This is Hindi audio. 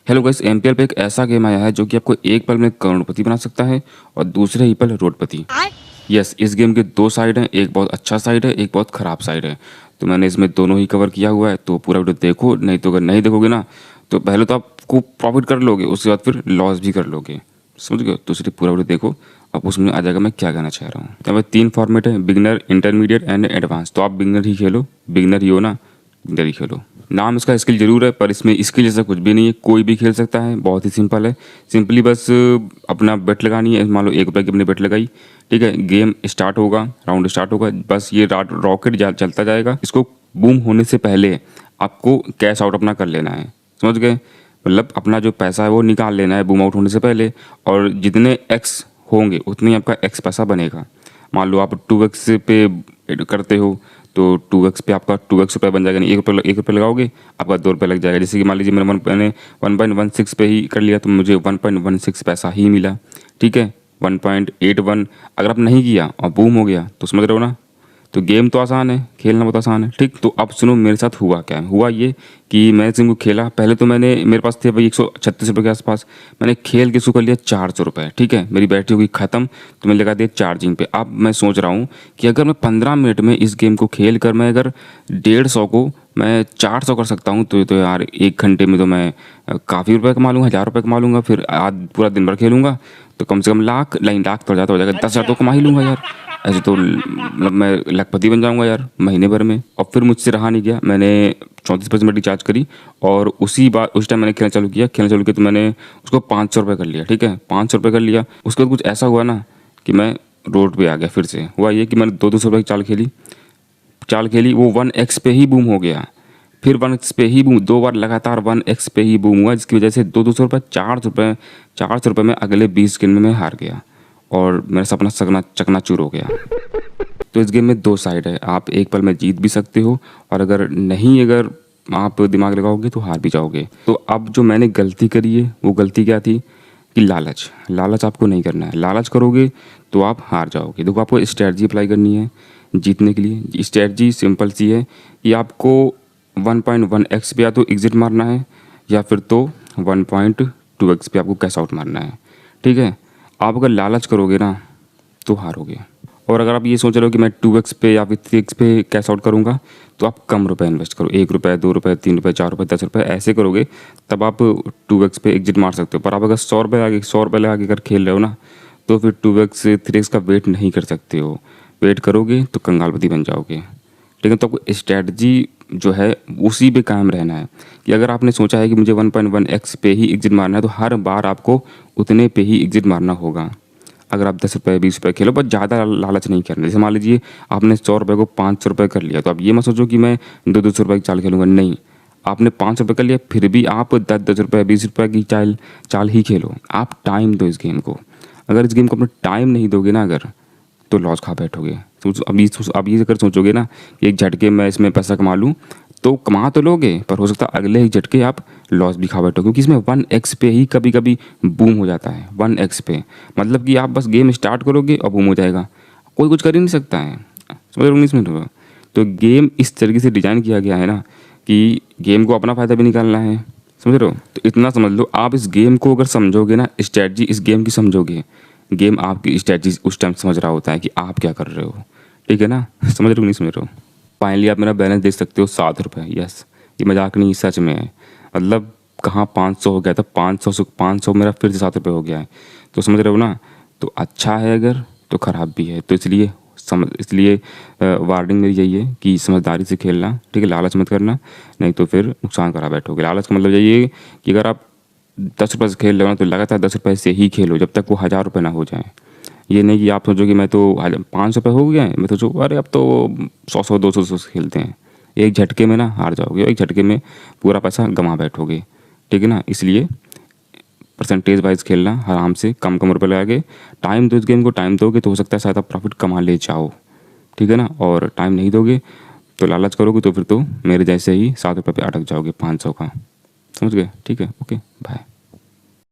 हेलो गाइस, एमपीएल पे एक ऐसा गेम आया है जो कि आपको एक पल में करोड़पति बना सकता है और दूसरे ही पल रोडपति। यस, इस गेम के दो साइड हैं, एक बहुत अच्छा साइड है, एक बहुत ख़राब साइड है। तो मैंने इसमें दोनों ही कवर किया हुआ है, तो पूरा वीडियो देखो। नहीं तो अगर नहीं देखोगे ना तो पहले तो आपको प्रॉफिट कर लोगे, उसके बाद फिर लॉस भी कर लोगे। समझ गए? तो इसलिए पूरा वीडियो देखो, अब उसमें आ जाएगा मैं क्या कहना चाह रहा हूँ। यहाँ पे 3 फॉर्मेट है, बिगनर, इंटरमीडिएट एंड एडवांस। तो आप बिगनर ही खेलो, बिगनर ही हो ना, बिगनर ही खेलो। नाम इसका स्किल जरूर है, पर इसमें स्किल जैसा कुछ भी नहीं है, कोई भी खेल सकता है। बहुत ही सिंपल है, सिंपली बस अपना बेट लगानी है। मान लो 1 रुपये की अपनी बेट लगाई, ठीक है। गेम स्टार्ट होगा, राउंड स्टार्ट होगा, बस ये रॉकेट चलता जाएगा। इसको बूम होने से पहले आपको कैश आउट अपना कर लेना है। समझ गए? मतलब अपना जो पैसा है वो निकाल लेना है बूम आउट होने से पहले, और जितने एक्स होंगे उतने ही आपका एक्स पैसा बनेगा। मान लो आप 2x पे करते हो तो 2x पे आपका 2x रुपये बन जाएगा। नहीं, एक रुपये लगाओगे आपका 2 रुपये लग जाएगा। जैसे कि मान लीजिए मैंने 1.16 पे ही कर लिया तो मुझे 1.16 पैसा ही मिला, ठीक है। 1.81 अगर आप नहीं किया और बूम हो गया तो समझ रहे हो ना। तो गेम तो आसान है, खेलना बहुत आसान है, ठीक। तो अब सुनो मेरे साथ हुआ क्या है। हुआ ये कि मैं सिम को खेला, पहले तो मेरे पास थे भाई 136 रुपये के आसपास। मैंने खेल के शुरू कर लिया 400 रुपये, ठीक है। मेरी बैटरी हो गई ख़त्म, तो मैंने लगा दिया चार्जिंग पे। अब मैं सोच रहा हूँ कि अगर मैं 15 मिनट में इस गेम को खेल कर मैं अगर 150 को मैं 400 कर सकता हूँ तो यार 1 घंटे में तो मैं काफ़ी रुपये कमा लूँगा, 1000 रुपये कमा लूँगा। फिर आज पूरा दिन भर खेलूँगा तो कम से कम लाख तो ज़्यादा हो जाएगा, 10,000 तो कमा ही लूँगा यार। ऐसे तो मतलब मैं लखपति बन जाऊंगा यार महीने भर में। और फिर मुझसे रहा नहीं गया, मैंने 34% रिचार्ज करी और उस टाइम मैंने खेलना चालू किया तो मैंने उसको 500 रुपये कर लिया, ठीक है। 500 रुपये कर लिया। उसके बाद कुछ ऐसा हुआ ना कि मैं रोड पे आ गया। फिर से हुआ ये कि मैंने 200 रुपये की चाल खेली, वो 1x पे ही बूम हो गया। फिर 1x पे ही बूम, 2 बार लगातार 1x पे ही बूम हुआ, जिसकी वजह से 200 रुपये 400 रुपये में अगले 20 सेकंड में मैं हार गया और मेरा सपना चकनाचूर हो गया। तो इस गेम में 2 साइड है, आप एक पल में जीत भी सकते हो और अगर आप दिमाग लगाओगे तो हार भी जाओगे। तो अब जो मैंने गलती करी है वो गलती क्या थी कि लालच आपको नहीं करना है। लालच करोगे तो आप हार जाओगे। देखो, आपको स्ट्रेटजी अप्लाई करनी है जीतने के लिए। स्ट्रेटजी सिंपल सी है कि आपको 1.1x पे या तो एग्जिट मारना है या फिर तो 1.2x पे आपको कैश आउट मारना है, ठीक है। आप अगर लालच करोगे ना तो हारोगे। और अगर आप ये सोच रहे हो कि मैं 2x पे या फिर 3x पे कैश आउट करूँगा तो आप कम रुपए इन्वेस्ट करो। 1 रुपये, 2 रुपये, 3 रुपये, 4 रुपये, 10 रुपये ऐसे करोगे तब आप 2x पे एग्जिट मार सकते हो। पर आप अगर 100 रुपये लगा के अगर खेल रहे हो ना तो फिर 2x 3x का वेट नहीं कर सकते हो। वेट करोगे तो कंगालपति बन जाओगे, ठीक है। तो आपको स्ट्रैटेजी जो है उसी पे कायम रहना है कि अगर आपने सोचा है कि मुझे 1.1x पे ही एग्जिट मारना है तो हर बार आपको उतने पे ही एग्जिट मारना होगा। अगर आप 10 रुपये 20 रुपये खेलो, बस ज़्यादा लालच नहीं करना। जैसे मान लीजिए आपने 100 रुपये को 500 रुपये कर लिया, तो आप ये मत सोचो कि मैं 200 रुपये की चाल खेलूँगा। नहीं, आपने 500 रुपये कर लिया फिर भी आप 10 रुपये 20 रुपये की चाल ही खेलो। आप टाइम दो इस गेम को। अगर इस गेम को अपना टाइम नहीं दोगे ना अगर, तो लॉस खा बैठोगे। अब ये अगर सोचोगे ना कि एक झटके में इसमें पैसा कमा लूँ, तो कमा तो लोगे पर हो सकता है अगले ही झटके आप लॉस भी खा बैठो, क्योंकि इसमें 1x पे ही कभी कभी बूम हो जाता है। 1x पे मतलब कि आप बस गेम स्टार्ट करोगे और बूम हो जाएगा, कोई कुछ कर ही नहीं सकता है। समझ रहे हो? 19 मिनट हुआ। तो गेम इस तरीके से डिज़ाइन किया गया है ना कि गेम को अपना फ़ायदा भी निकालना है। समझ रहे हो? तो इतना समझ लो, आप इस गेम को अगर समझोगे ना, स्ट्रैटेजी इस गेम की समझोगे, गेम आपकी स्ट्रैटेजी उस टाइम समझ रहा होता है कि आप क्या कर रहे हो, ठीक है ना। समझ रहे हो? नहीं समझ रहे हो? फाइनली आप मेरा बैलेंस देख सकते हो 7 रुपये। यस, ये मजाक नहीं, सच में है। मतलब कहाँ 500 हो गया था, 500 मेरा फिर से 7 रुपये हो गया है। तो समझ रहे हो ना। तो अच्छा है अगर, तो ख़राब भी है। तो इसलिए वार्निंग मेरी यही है कि समझदारी से खेलना, ठीक है। लालच मत करना, नहीं तो फिर नुकसान करा बैठोगे। लालच का मतलब यही है कि अगर आप 10 रुपये से खेल रहे हो ना तो लगातार 10 रुपये से ही खेलो जब तक वो 1000 रुपये ना हो जाए। ये नहीं कि आप सोचो कि मैं तो 500 रुपये हो गया है, मैं तो सोचो अरे अब तो 100 200 से खेलते हैं। एक झटके में ना हार जाओगे, एक झटके में पूरा पैसा गंवा बैठोगे, ठीक है ना। इसलिए परसेंटेज वाइज खेलना, आराम से कम रुपये लगा के टाइम दो। इस गेम को टाइम दोगे तो हो सकता है शायद आप प्रॉफिट कमा ले जाओ, ठीक है ना। और टाइम नहीं दोगे तो लालच करोगे तो फिर तो मेरे जैसे ही 7 रुपये पे अटक जाओगे 500 का। समझ गए? ठीक है, ओके, बाय।